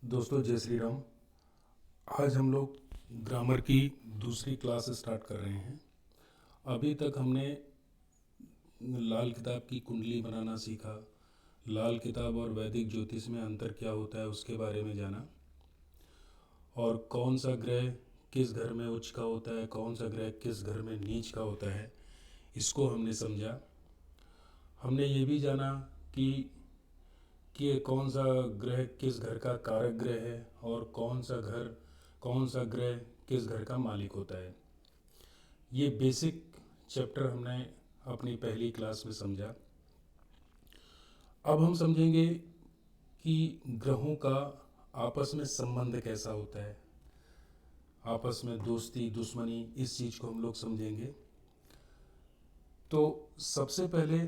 दोस्तों जय श्री राम। आज हम लोग ग्रामर की दूसरी क्लास स्टार्ट कर रहे हैं। अभी तक हमने लाल किताब की कुंडली बनाना सीखा, लाल किताब और वैदिक ज्योतिष में अंतर क्या होता है उसके बारे में जाना, और कौन सा ग्रह किस घर में उच्च का होता है, कौन सा ग्रह किस घर में नीच का होता है, इसको हमने समझा। हमने ये भी जाना कि कौन सा ग्रह किस घर का कारक ग्रह है और कौन सा ग्रह किस घर का मालिक होता है। ये बेसिक चैप्टर हमने अपनी पहली क्लास में समझा। अब हम समझेंगे कि ग्रहों का आपस में संबंध कैसा होता है, आपस में दोस्ती दुश्मनी, इस चीज़ को हम लोग समझेंगे। तो सबसे पहले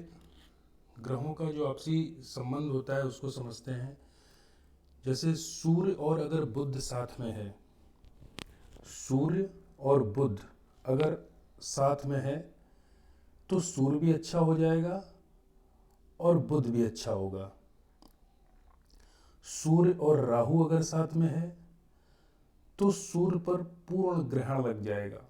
ग्रहों का जो आपसी संबंध होता है उसको समझते हैं। जैसे सूर्य और अगर बुध साथ में है, सूर्य और बुध अगर साथ में है तो सूर्य भी अच्छा हो जाएगा और बुध भी अच्छा होगा। सूर्य और राहु अगर साथ में है तो सूर्य पर पूर्ण ग्रहण लग जाएगा।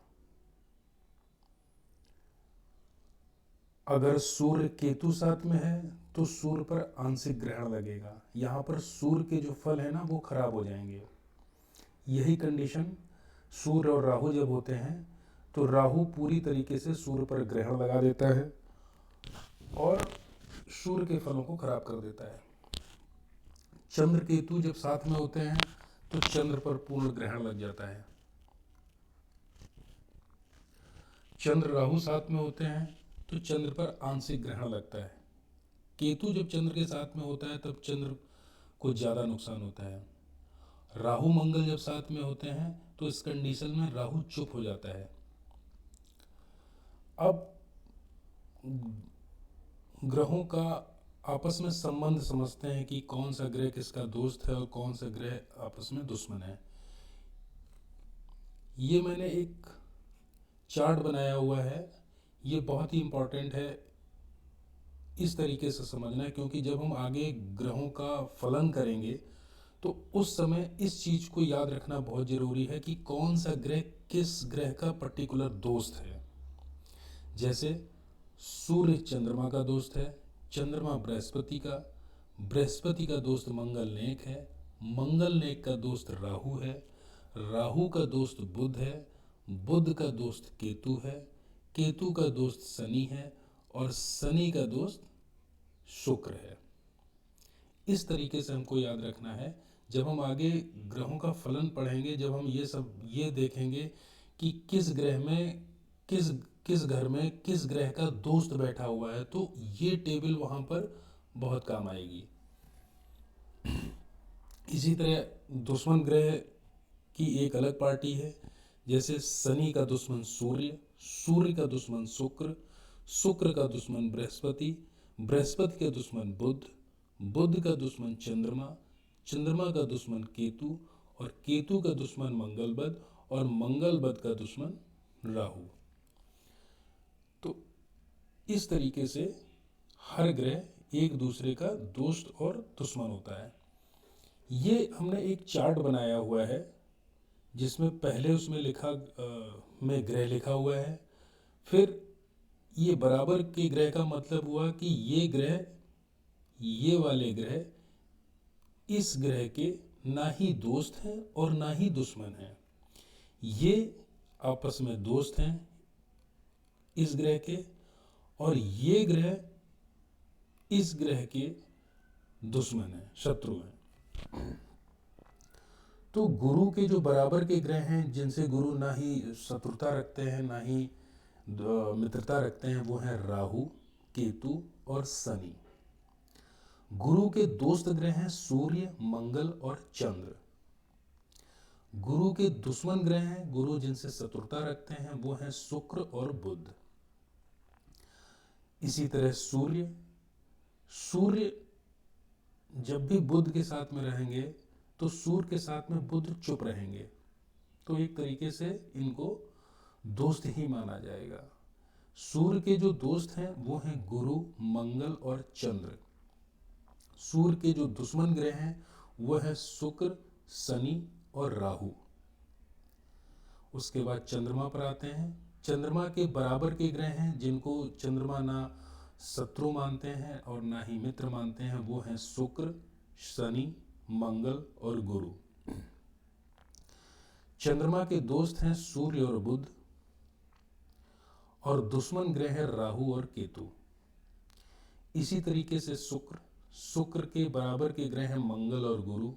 अगर सूर्य केतु साथ में है तो सूर्य पर आंशिक ग्रहण लगेगा। यहाँ पर सूर्य के जो फल है ना वो खराब हो जाएंगे। यही कंडीशन सूर्य और राहु जब होते हैं तो राहु पूरी तरीके से सूर्य पर ग्रहण लगा देता है और सूर्य के फलों को खराब कर देता है। चंद्र केतु जब साथ में होते हैं तो चंद्र पर पूर्ण ग्रहण लग जाता है। चंद्र राहु साथ में होते हैं तो चंद्र पर आंशिक ग्रहण लगता है। केतु जब चंद्र के साथ में होता है तब चंद्र को ज़्यादा नुकसान होता है। राहु मंगल जब साथ में होते हैं तो इस कंडीशन में राहु चुप हो जाता है। अब ग्रहों का आपस में संबंध समझते हैं कि कौन सा ग्रह किसका दोस्त है और कौन सा ग्रह आपस में दुश्मन है। ये मैंने एक चार्ट बनाया हुआ है, ये बहुत ही इम्पोर्टेंट है इस तरीके से समझना है, क्योंकि जब हम आगे ग्रहों का फलन करेंगे तो उस समय इस चीज़ को याद रखना बहुत ज़रूरी है कि कौन सा ग्रह किस ग्रह का पर्टिकुलर दोस्त है। जैसे सूर्य चंद्रमा का दोस्त है, चंद्रमा बृहस्पति का दोस्त मंगल नेक है, मंगल नेक का दोस्त राहु है, राहु का दोस्त बुध है, बुध का दोस्त केतु है, केतु का दोस्त शनि है और शनि का दोस्त शुक्र है। इस तरीके से हमको याद रखना है। जब हम आगे ग्रहों का फलन पढ़ेंगे, जब हम ये देखेंगे कि किस ग्रह में किस घर में किस ग्रह का दोस्त बैठा हुआ है, तो ये टेबल वहाँ पर बहुत काम आएगी। इसी तरह दुश्मन ग्रह की एक अलग पार्टी है। जैसे शनि का दुश्मन सूर्य, सूर्य का दुश्मन शुक्र, शुक्र का दुश्मन बृहस्पति, बृहस्पति का दुश्मन बुध, बुध का दुश्मन चंद्रमा, चंद्रमा का दुश्मन केतु और केतु का दुश्मन मंगल बुध और मंगल बुध का दुश्मन राहु। तो इस तरीके से हर ग्रह एक दूसरे का दोस्त और दुश्मन होता है। ये हमने एक चार्ट बनाया हुआ है जिसमें पहले उसमें में ग्रह लिखा हुआ है, फिर ये बराबर के ग्रह का मतलब हुआ कि ये वाले ग्रह इस ग्रह के ना ही दोस्त हैं और ना ही दुश्मन हैं। ये आपस में दोस्त हैं इस ग्रह के, और ये ग्रह इस ग्रह के दुश्मन हैं, शत्रु हैं। तो गुरु के जो बराबर के ग्रह हैं जिनसे गुरु ना ही शत्रुता रखते हैं ना ही मित्रता रखते हैं, वो हैं राहु, केतु और शनि। गुरु के दोस्त ग्रह हैं सूर्य, मंगल और चंद्र। गुरु के दुश्मन ग्रह हैं, गुरु जिनसे शत्रुता रखते हैं, वो हैं शुक्र और बुध। इसी तरह सूर्य जब भी बुध के साथ में रहेंगे तो सूर्य के साथ में बुध चुप रहेंगे, तो एक तरीके से इनको दोस्त ही माना जाएगा। सूर्य के जो दोस्त हैं वो हैं गुरु, मंगल और चंद्र। सूर्य के जो दुश्मन ग्रह हैं वो है शुक्र, शनि और राहु। उसके बाद चंद्रमा पर आते हैं। चंद्रमा के बराबर के ग्रह हैं जिनको चंद्रमा ना शत्रु मानते हैं और ना ही मित्र मानते हैं, वो हैं शुक्र, शनि, मंगल और गुरु। चंद्रमा के दोस्त हैं सूर्य और बुध, और दुश्मन ग्रह है राहु और केतु। इसी तरीके से शुक्र के बराबर के ग्रह हैं मंगल और गुरु।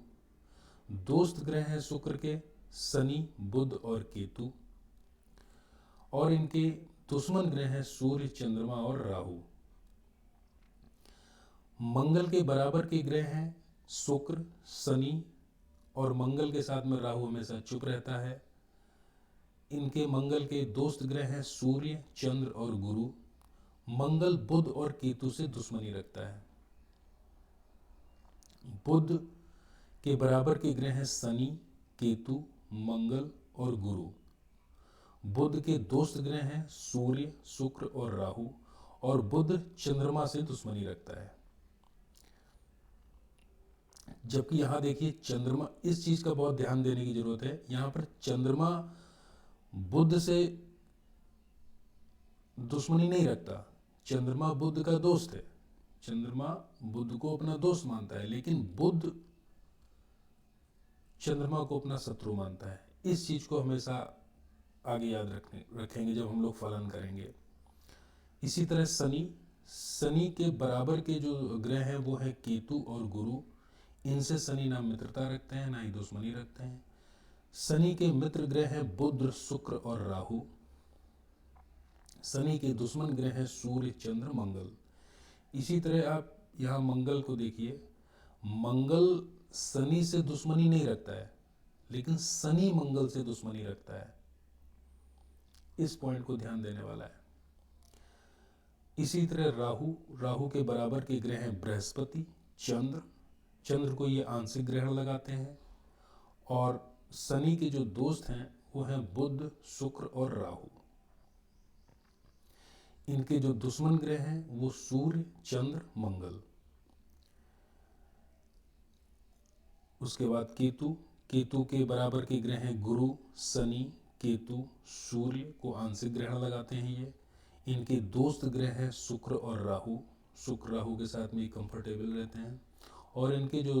दोस्त ग्रह हैं शुक्र के शनि, बुध और केतु, और इनके दुश्मन ग्रह हैं सूर्य, चंद्रमा और राहु। मंगल के बराबर के ग्रह हैं शुक्र, शनि, और मंगल के साथ में राहु हमेशा चुप रहता है। इनके मंगल के दोस्त ग्रह हैं सूर्य, चंद्र और गुरु। मंगल बुध और केतु से दुश्मनी रखता है। बुध के बराबर के ग्रह हैं शनि, केतु, मंगल और गुरु। बुध के दोस्त ग्रह हैं सूर्य, शुक्र और राहु, और बुध चंद्रमा से दुश्मनी रखता है। जबकि यहां देखिए चंद्रमा, इस चीज का बहुत ध्यान देने की जरूरत है। यहां पर चंद्रमा बुध से दुश्मनी नहीं रखता, चंद्रमा बुध का दोस्त है। चंद्रमा बुध को अपना दोस्त मानता है, लेकिन बुध चंद्रमा को अपना शत्रु मानता है। इस चीज को हमेशा आगे याद रखेंगे जब हम लोग फलन करेंगे। इसी तरह शनि के बराबर के जो ग्रह हैं वो है केतु और गुरु। इनसे शनि ना मित्रता रखते हैं ना ही दुश्मनी रखते हैं। शनि के मित्र ग्रह हैं बुध, शुक्र और राहु। शनि के दुश्मन ग्रह हैं सूर्य, चंद्र, मंगल। इसी तरह आप यहाँ मंगल को देखिए। मंगल शनि से दुश्मनी नहीं रखता है, लेकिन शनि मंगल से दुश्मनी रखता है। इस पॉइंट को ध्यान देने वाला है। इसी तरह राहु के बराबर के ग्रह हैं बृहस्पति, चंद्र को ये आंशिक ग्रहण लगाते हैं। और शनि के जो दोस्त हैं वो हैं बुध, शुक्र और राहु। इनके जो दुश्मन ग्रह हैं वो सूर्य, चंद्र, मंगल। उसके बाद केतु के बराबर के ग्रह हैं गुरु, शनि, केतु, सूर्य को आंशिक ग्रहण लगाते हैं ये। इनके दोस्त ग्रह हैं शुक्र और राहु। शुक्र राहु के साथ में कंफर्टेबल रहते हैं। और इनके जो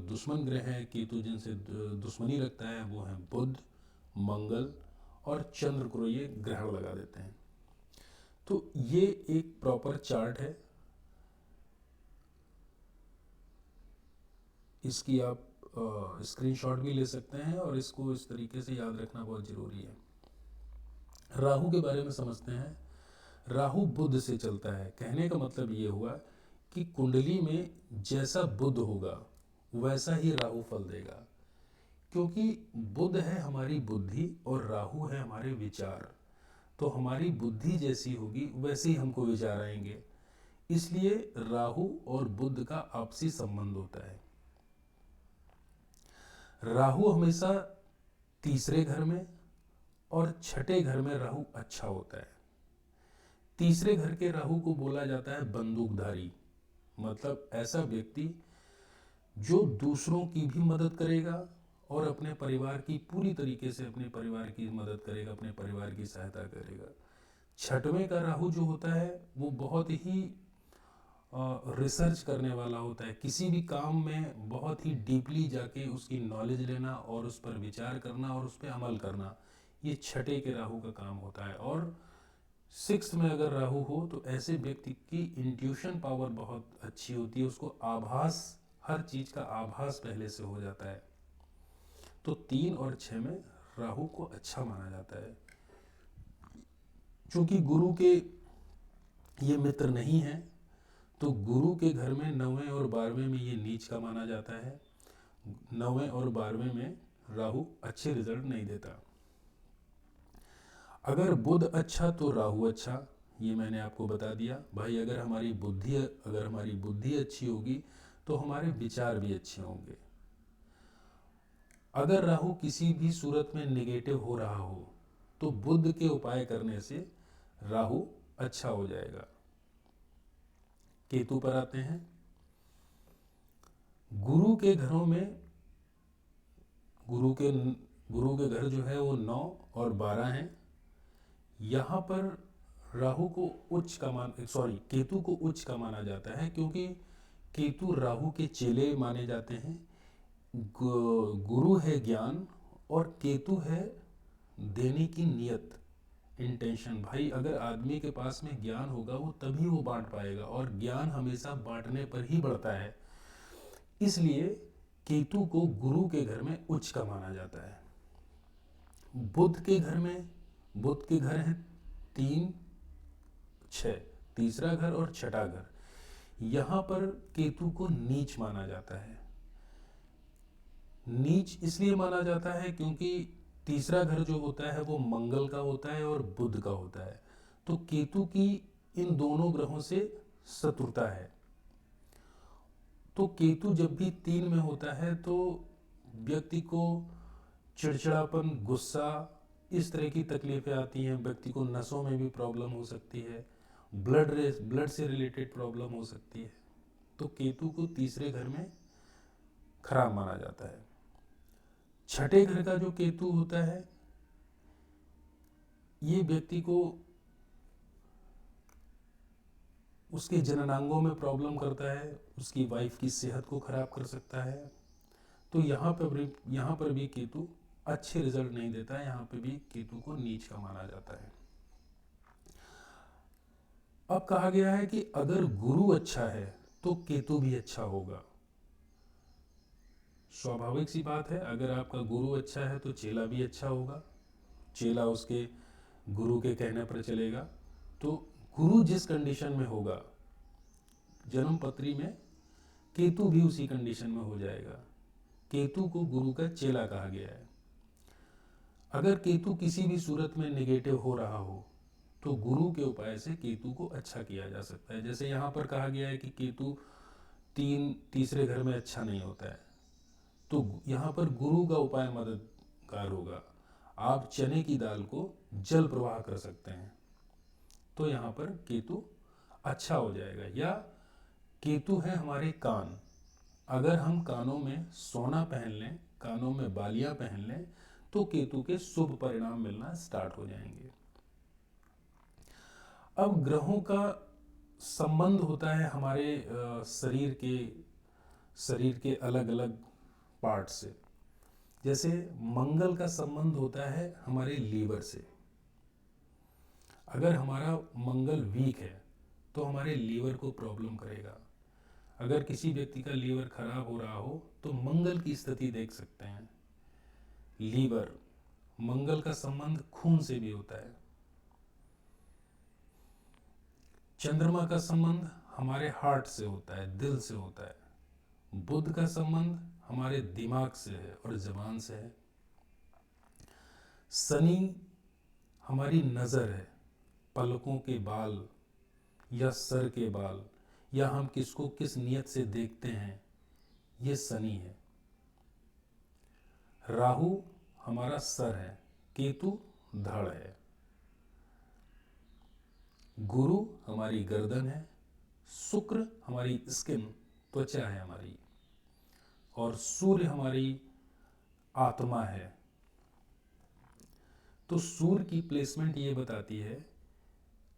दुश्मन ग्रह हैं केतु, जिनसे दुश्मनी रखता है, वो हैं बुध, मंगल और चंद्र को ये ग्रहण लगा देते हैं। तो ये एक प्रॉपर चार्ट है। इसकी आप स्क्रीनशॉट भी ले सकते हैं और इसको इस तरीके से याद रखना बहुत जरूरी है। राहु के बारे में समझते हैं। राहु बुध से चलता है। कहने का मतलब ये हुआ कि कुंडली में जैसा बुध होगा वैसा ही राहु फल देगा, क्योंकि बुध है हमारी बुद्धि और राहु है हमारे विचार। तो हमारी बुद्धि जैसी होगी वैसे ही हमको विचार आएंगे। इसलिए राहु और बुध का आपसी संबंध होता है। राहु हमेशा तीसरे घर में और छठे घर में राहु अच्छा होता है। तीसरे घर के राहु को बोला जाता है बंदूकधारी, मतलब ऐसा व्यक्ति जो दूसरों की भी मदद करेगा और अपने परिवार की पूरी तरीके से अपने परिवार की मदद करेगा, अपने परिवार की सहायता करेगा। छठवें का राहु जो होता है वो बहुत ही रिसर्च करने वाला होता है। किसी भी काम में बहुत ही डीपली जाके उसकी नॉलेज लेना और उस पर विचार करना और उस पर अमल करना, ये छठे के राहु का काम होता है। और सिक्स्थ में अगर राहु हो तो ऐसे व्यक्ति की इंट्यूशन पावर बहुत अच्छी होती है। उसको आभास, हर चीज का आभास पहले से हो जाता है। तो 3 और 6 में राहु को अच्छा माना जाता है। चूंकि गुरु के ये मित्र नहीं है, तो गुरु के घर में 9वें और 12वें में ये नीच का माना जाता है। 9वें और 12वें में राहु अच्छे रिजल्ट नहीं देता। अगर बुध अच्छा तो राहु अच्छा, ये मैंने आपको बता दिया भाई। अगर हमारी बुद्धि अच्छी होगी तो हमारे विचार भी अच्छे होंगे। अगर राहु किसी भी सूरत में नेगेटिव हो रहा हो तो बुध के उपाय करने से राहु अच्छा हो जाएगा। केतु पर आते हैं। गुरु के घरों में गुरु के घर जो है वो 9 और 12 हैं। यहाँ पर राहु को उच्च का केतु को उच्च का माना जाता है, क्योंकि केतु राहु के चेले माने जाते हैं। गुरु है ज्ञान और केतु है देने की नियत, इंटेंशन। भाई अगर आदमी के पास में ज्ञान होगा वो तभी वो बांट पाएगा, और ज्ञान हमेशा बांटने पर ही बढ़ता है। इसलिए केतु को गुरु के घर में उच्च का माना जाता है। बुध के घर हैं 3, 6, तीसरा घर और छठा घर। यहाँ पर केतु को नीच माना जाता है। नीच इसलिए माना जाता है क्योंकि तीसरा घर जो होता है वो मंगल का होता है और बुध का होता है। तो केतु की इन दोनों ग्रहों से शत्रुता है। तो केतु जब भी 3 में होता है तो व्यक्ति को चिड़चिड़ापन, गुस्सा, इस तरह की तकलीफें आती हैं। व्यक्ति को नसों में भी प्रॉब्लम हो सकती है, ब्लड से रिलेटेड प्रॉब्लम हो सकती है। तो केतु को तीसरे घर में खराब माना जाता है। छठे घर का जो केतु होता है ये व्यक्ति को उसके जननांगों में प्रॉब्लम करता है, उसकी वाइफ की सेहत को खराब कर सकता है। तो यहाँ पर भी केतु अच्छे रिजल्ट नहीं देता है। यहाँ पे भी केतु को नीच का माना जाता है। अब कहा गया है कि अगर गुरु अच्छा है तो केतु भी अच्छा होगा। स्वाभाविक सी बात है, अगर आपका गुरु अच्छा है तो चेला भी अच्छा होगा, चेला उसके गुरु के कहने पर चलेगा। तो गुरु जिस कंडीशन में होगा जन्म पत्री में, केतु भी उसी कंडीशन में हो जाएगा। केतु को गुरु का चेला कहा गया है। अगर केतु किसी भी सूरत में नेगेटिव हो रहा हो तो गुरु के उपाय से केतु को अच्छा किया जा सकता है। जैसे यहाँ पर कहा गया है कि केतु तीसरे घर में अच्छा नहीं होता है, तो यहाँ पर गुरु का उपाय मददगार होगा। आप चने की दाल को जल प्रवाह कर सकते हैं, तो यहाँ पर केतु अच्छा हो जाएगा। या केतु है हमारे कान, अगर हम कानों में सोना पहन लें, कानों में बालियां पहन लें, तो केतु के शुभ परिणाम मिलना स्टार्ट हो जाएंगे। अब ग्रहों का संबंध होता है हमारे शरीर के अलग अलग पार्ट से। जैसे मंगल का संबंध होता है हमारे लीवर से। अगर हमारा मंगल वीक है तो हमारे लीवर को प्रॉब्लम करेगा। अगर किसी व्यक्ति का लीवर खराब हो रहा हो तो मंगल की स्थिति देख सकते हैं। लीवर, मंगल का संबंध खून से भी होता है। चंद्रमा का संबंध हमारे हार्ट से होता है, दिल से होता है। बुध का संबंध हमारे दिमाग से है और जबान से है। शनि हमारी नजर है, पलकों के बाल या सर के बाल, या हम किसको किस नियत से देखते हैं, ये शनि है। राहु हमारा सर है, केतु धड़ है। गुरु हमारी गर्दन है, शुक्र हमारी स्किन, त्वचा है हमारी, और सूर्य हमारी आत्मा है। तो सूर्य की प्लेसमेंट ये बताती है,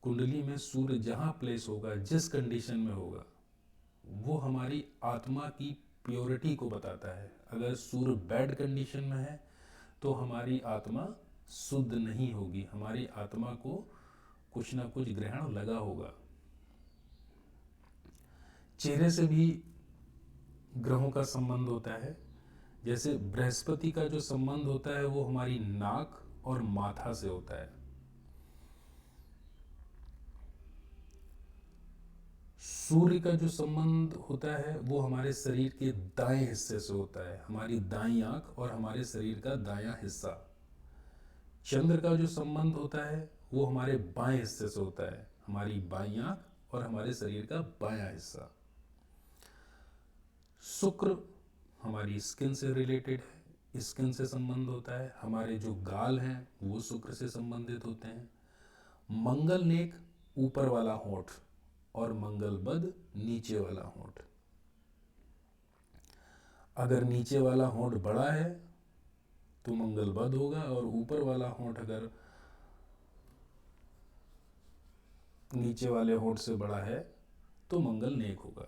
कुंडली में सूर्य जहां प्लेस होगा, जिस कंडीशन में होगा, वो हमारी आत्मा की प्योरिटी को बताता है। अगर सूर्य बैड कंडीशन में है तो हमारी आत्मा शुद्ध नहीं होगी, हमारी आत्मा को कुछ ना कुछ ग्रहण लगा होगा। चेहरे से भी ग्रहों का संबंध होता है। जैसे बृहस्पति का जो संबंध होता है वो हमारी नाक और माथा से होता है। सूर्य का जो संबंध होता है वो हमारे शरीर के दाएं हिस्से से होता है, हमारी दाईं आंख और हमारे शरीर का दायां हिस्सा। चंद्र का जो संबंध होता है वो हमारे बाएं हिस्से से होता है, हमारी बाईं आंख और हमारे शरीर का बायां हिस्सा। शुक्र हमारी स्किन से रिलेटेड है, स्किन से संबंध होता है। हमारे जो गाल हैं वो शुक्र से संबंधित होते हैं। मंगल नेक ऊपर वाला होंठ और मंगल बद नीचे वाला होंठ। अगर नीचे वाला होंठ बड़ा है तो मंगल बध होगा, और ऊपर वाला होंठ अगर नीचे वाले होंठ से बड़ा है तो मंगल नेक होगा।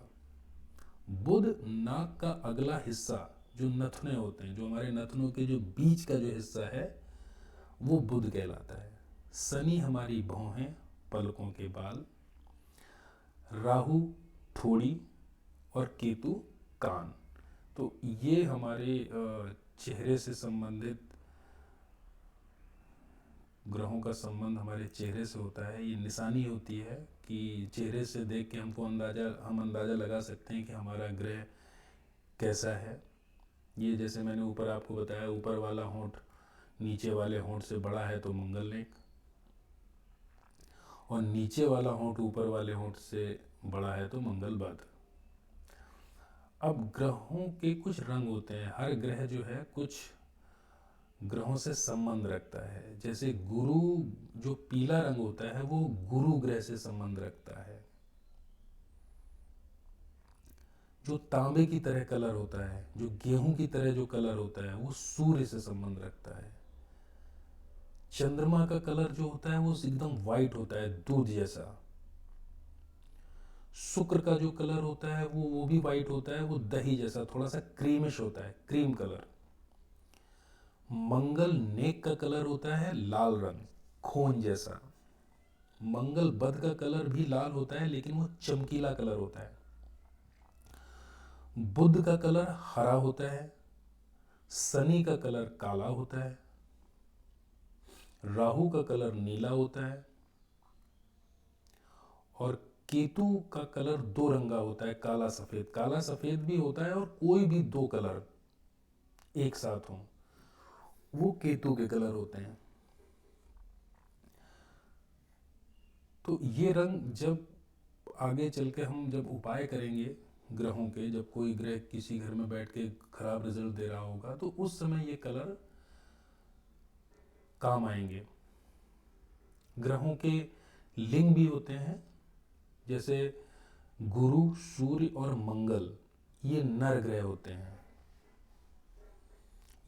बुध नाक का अगला हिस्सा, जो नथुने होते हैं, जो हमारे नथनों के जो बीच का जो हिस्सा है, वो बुध कहलाता है। शनि हमारी भौहें, पलकों के बाल, राहु थोड़ी, और केतु कान। तो ये हमारे चेहरे से संबंधित ग्रहों का संबंध हमारे चेहरे से होता है। ये निशानी होती है कि चेहरे से देख के हम अंदाज़ा लगा सकते हैं कि हमारा ग्रह कैसा है। ये जैसे मैंने ऊपर आपको बताया, ऊपर वाला होंठ नीचे वाले होंठ से बड़ा है तो मंगल नेक, और नीचे वाला होंठ ऊपर वाले होंठ से बड़ा है तो मंगल बध। अब ग्रहों के कुछ रंग होते हैं। हर ग्रह जो है कुछ ग्रहों से संबंध रखता है। जैसे गुरु, जो पीला रंग होता है वो गुरु ग्रह से संबंध रखता है। जो तांबे की तरह कलर होता है, जो गेहूं की तरह जो कलर होता है, वो सूर्य से संबंध रखता है। चंद्रमा का कलर जो होता है वो एकदम वाइट होता है, दूध जैसा। शुक्र का जो कलर होता है वो भी वाइट होता है, वो दही जैसा, थोड़ा सा क्रीमिश होता है, क्रीम कलर। मंगल नेक का कलर होता है लाल रंग, खून जैसा। मंगल बध का कलर भी लाल होता है, लेकिन वो चमकीला कलर होता है। बुध का कलर हरा होता है। शनि का कलर काला होता है। राहु का कलर नीला होता है। और केतु का कलर दो रंगा होता है, काला सफेद। काला सफेद भी होता है, और कोई भी दो कलर एक साथ हों, वो केतु के कलर होते हैं। तो ये रंग जब आगे चल के हम जब उपाय करेंगे ग्रहों के, जब कोई ग्रह किसी घर में बैठ के खराब रिजल्ट दे रहा होगा, तो उस समय ये कलर काम आएंगे। ग्रहों के लिंग भी होते हैं, जैसे गुरु, सूर्य और मंगल, ये नर ग्रह होते हैं।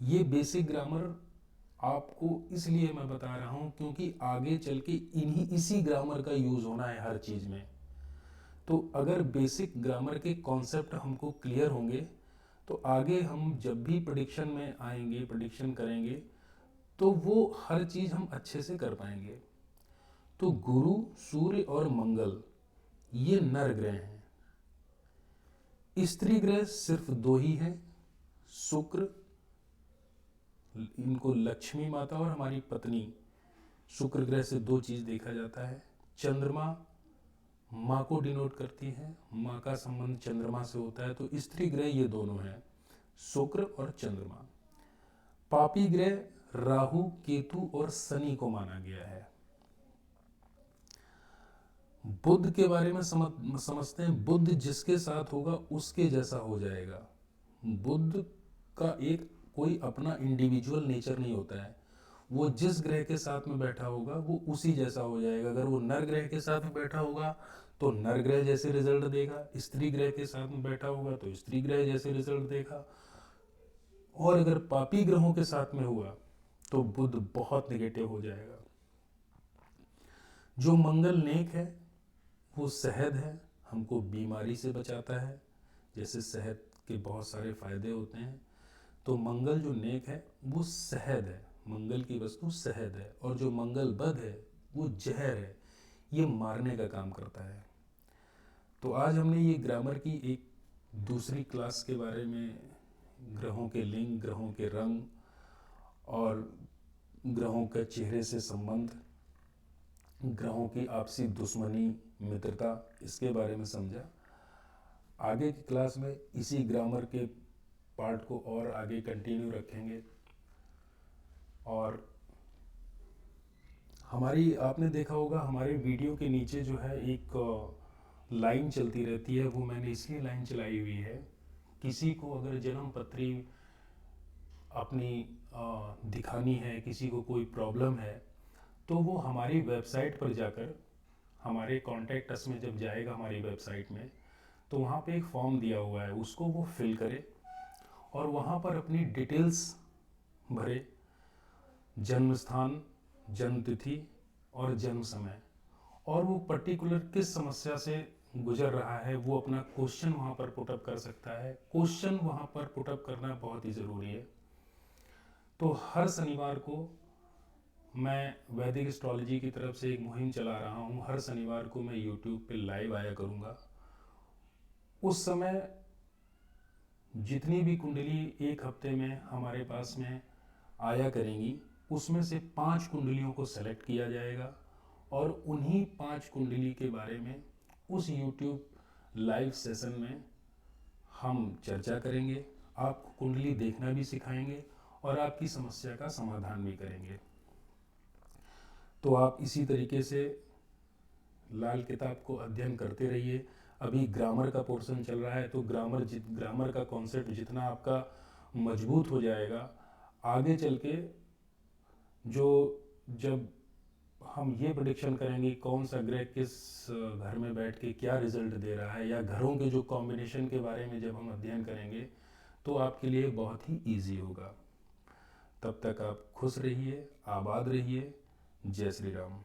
ये बेसिक ग्रामर आपको इसलिए मैं बता रहा हूं क्योंकि आगे चल के इसी ग्रामर का यूज होना है हर चीज में। तो अगर बेसिक ग्रामर के कॉन्सेप्ट हमको क्लियर होंगे तो आगे हम जब भी प्रेडिक्शन में आएंगे, प्रेडिक्शन करेंगे, तो वो हर चीज हम अच्छे से कर पाएंगे। तो गुरु, सूर्य और मंगल ये नर ग्रह हैं। स्त्री ग्रह सिर्फ दो ही हैं, शुक्र, इनको लक्ष्मी माता और हमारी पत्नी, शुक्र ग्रह से दो चीज देखा जाता है। चंद्रमा माँ को डिनोट करती है, माँ का संबंध चंद्रमा से होता है। तो स्त्री ग्रह ये दोनों हैं, शुक्र और चंद्रमा। पापी ग्रह राहु, केतु और शनि को माना गया है। बुध के बारे में समझते हैं। बुध जिसके साथ होगा उसके जैसा हो जाएगा। बुध का एक कोई अपना इंडिविजुअल नेचर नहीं होता है। वो जिस ग्रह के साथ में बैठा होगा वो उसी जैसा हो जाएगा। अगर वो नर ग्रह के साथ में बैठा होगा तो नर ग्रह जैसे रिजल्ट देगा, स्त्री ग्रह के साथ में बैठा होगा तो स्त्री ग्रह जैसे रिजल्ट देगा। और अगर पापी ग्रहों के साथ में हुआ तो बुध बहुत नेगेटिव हो जाएगा। जो मंगल नेक है वो शहद है, हमको बीमारी से बचाता है। जैसे शहद के बहुत सारे फायदे होते हैं, तो मंगल जो नेक है वो शहद है, मंगल की वस्तु शहद है। और जो मंगल बध है वो जहर है, ये मारने का काम करता है। तो आज हमने ये ग्रामर की एक दूसरी क्लास के बारे में, ग्रहों के लिंग, ग्रहों के रंग और ग्रहों का चेहरे से संबंध, ग्रहों की आपसी दुश्मनी, मित्रता, इसके बारे में समझा। आगे की क्लास में इसी ग्रामर के पार्ट को और आगे कंटिन्यू रखेंगे। और हमारी, आपने देखा होगा हमारे वीडियो के नीचे जो है एक लाइन चलती रहती है, वो मैंने इसलिए लाइन चलाई हुई है, किसी को अगर जन्म पत्री अपनी दिखानी है, किसी को कोई प्रॉब्लम है, तो वो हमारी वेबसाइट पर जाकर, हमारे कॉन्टैक्ट अस में जब जाएगा हमारी वेबसाइट में, तो वहाँ पे एक फॉर्म दिया हुआ है, उसको वो फिल करे और वहाँ पर अपनी डिटेल्स भरे जन्म स्थान, जन्म तिथि और जन्म समय, और वो पर्टिकुलर किस समस्या से गुजर रहा है वो अपना क्वेश्चन वहाँ पर पुटअप कर सकता है। क्वेश्चन वहाँ पर पुटअप करना बहुत ही ज़रूरी है। तो हर शनिवार को मैं वैदिक एस्ट्रोलॉजी की तरफ से एक मुहिम चला रहा हूँ। हर शनिवार को मैं यूट्यूब पे लाइव आया करूँगा। उस समय जितनी भी कुंडली एक हफ्ते में हमारे पास में आया करेंगी, उसमें से 5 कुंडलियों को सेलेक्ट किया जाएगा और उन्हीं 5 कुंडली के बारे में उस यूट्यूब लाइव सेशन में हम चर्चा करेंगे। आपको कुंडली देखना भी सिखाएंगे और आपकी समस्या का समाधान भी करेंगे। तो आप इसी तरीके से लाल किताब को अध्ययन करते रहिए। अभी ग्रामर का पोर्शन चल रहा है, तो ग्रामर का कॉन्सेप्ट जितना आपका मजबूत हो जाएगा, आगे चल के जब हम ये प्रेडिक्शन करेंगे कौन सा ग्रह किस घर में बैठ के क्या रिजल्ट दे रहा है, या घरों के जो कॉम्बिनेशन के बारे में जब हम अध्ययन करेंगे, तो आपके लिए बहुत ही ईजी होगा। तब तक आप खुश रहिए, आबाद रहिए। जय श्री राम।